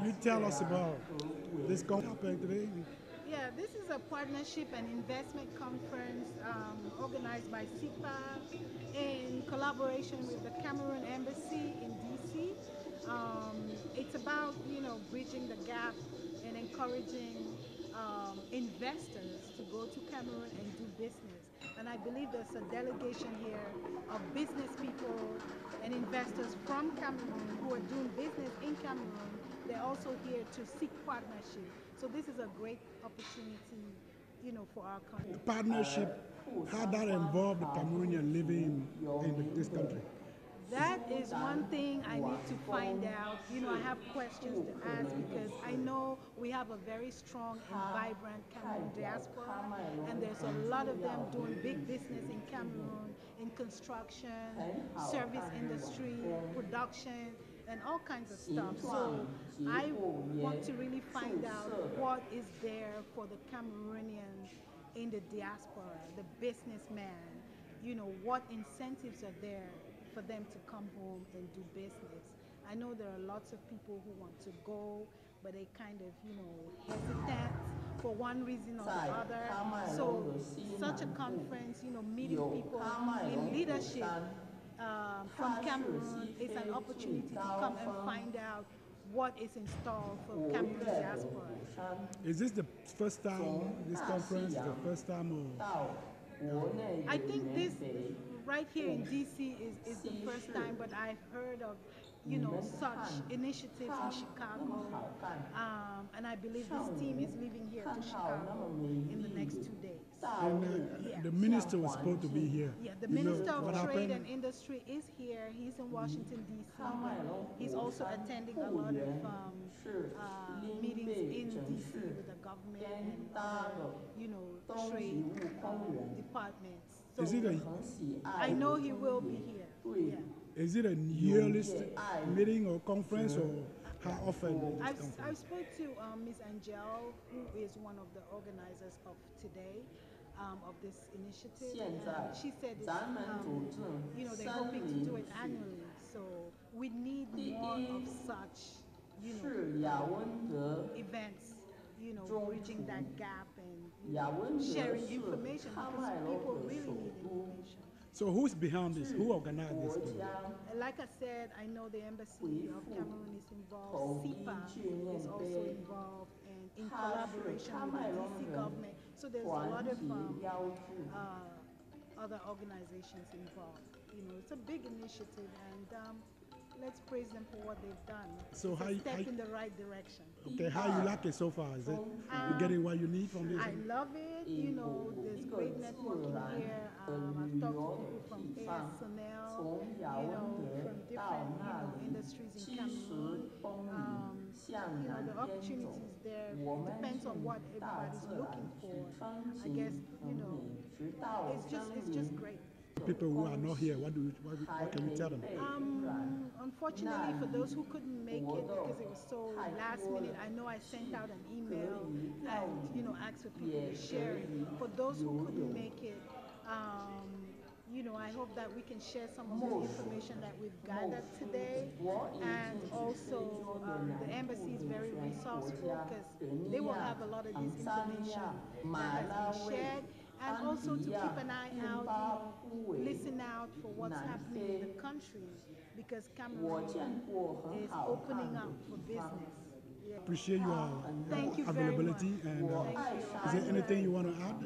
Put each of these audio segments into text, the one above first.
Can you tell us about this happening today? Yeah, this is a partnership and investment conference organized by SIPA in collaboration with the Cameroon Embassy in DC. It's about bridging the gap and encouraging investors to go to Cameroon and do business. And I believe there's a delegation here of business people and investors from Cameroon who are doing business in Cameroon. They're also here to seek partnership. So this is a great opportunity, for our country. The partnership, how that involve the Cameroonian living in this country? That is one thing I need to find out. I have questions to ask because I know we have a very strong and vibrant Cameroon diaspora, and there's a lot of them doing big business in Cameroon, in construction, service industry, production, and all kinds of stuff. So I want to really find out what is there for the Cameroonian in the diaspora, the businessman, what incentives are there for them to come home and do business. I know there are lots of people who want to go, but they kind of, hesitant for one reason or the other. So such a conference, meeting people in leadership from Cameroon is an opportunity to come and find out what is in store for Cameroon diaspora. Is this the first time this conference? Is the first time, or I think this right here in DC is the first time, but I've heard of such initiatives in Chicago, and I believe this team is leaving here to Chicago in the next 2 days. the minister was supposed to be here? Yeah, the Minister of Trade and Industry is here. He's in Washington, D.C., but he's also attending a lot of meetings in D.C. with the government and other, trade departments. So Is it I know he will be here. Yeah. Is it a yearly meeting or conference, or how often? I've spoke to Ms. Angel, who is one of the organizers of today, of this initiative, and she said it's, they're hoping to do it annually. So we need more of such, events, bridging that gap and sharing information because people really need information. So who's behind this? Who organized this? Like I said, I know the Embassy of Cameroon is involved. SIPA is also involved, and in collaboration with the DC government. So there's a lot of other organizations involved. It's a big initiative, and let's praise them for what they've done. So it's a step in the right direction. Okay, how you like it so far? Is it you getting what you need from this? I love it. There's great networking here. I've talked to people from ASNL, from different industries in Cameroon. The opportunities there. It depends on what everybody's looking for. I guess it's just great. People who are not here, what can you tell them? Unfortunately, for those who couldn't make it because it was so last minute, I know I sent out an email and asked for people to share it. For those who couldn't make it, I hope that we can share some of the information that we've gathered today, and also the embassy is very resourceful because they will have a lot of this information that has been shared, and also to keep an eye out, listen out for what's happening in the country because Cameroon is opening up for business. Yeah. Appreciate your Thank you availability. very And much. is there anything you want to add?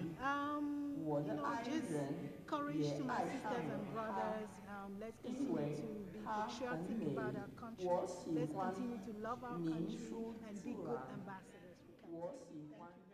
Just courage to my sisters and brothers. Let's continue to be patriotic about our country. Let's continue to love our country and be good ambassadors for Cameroon. Thank you.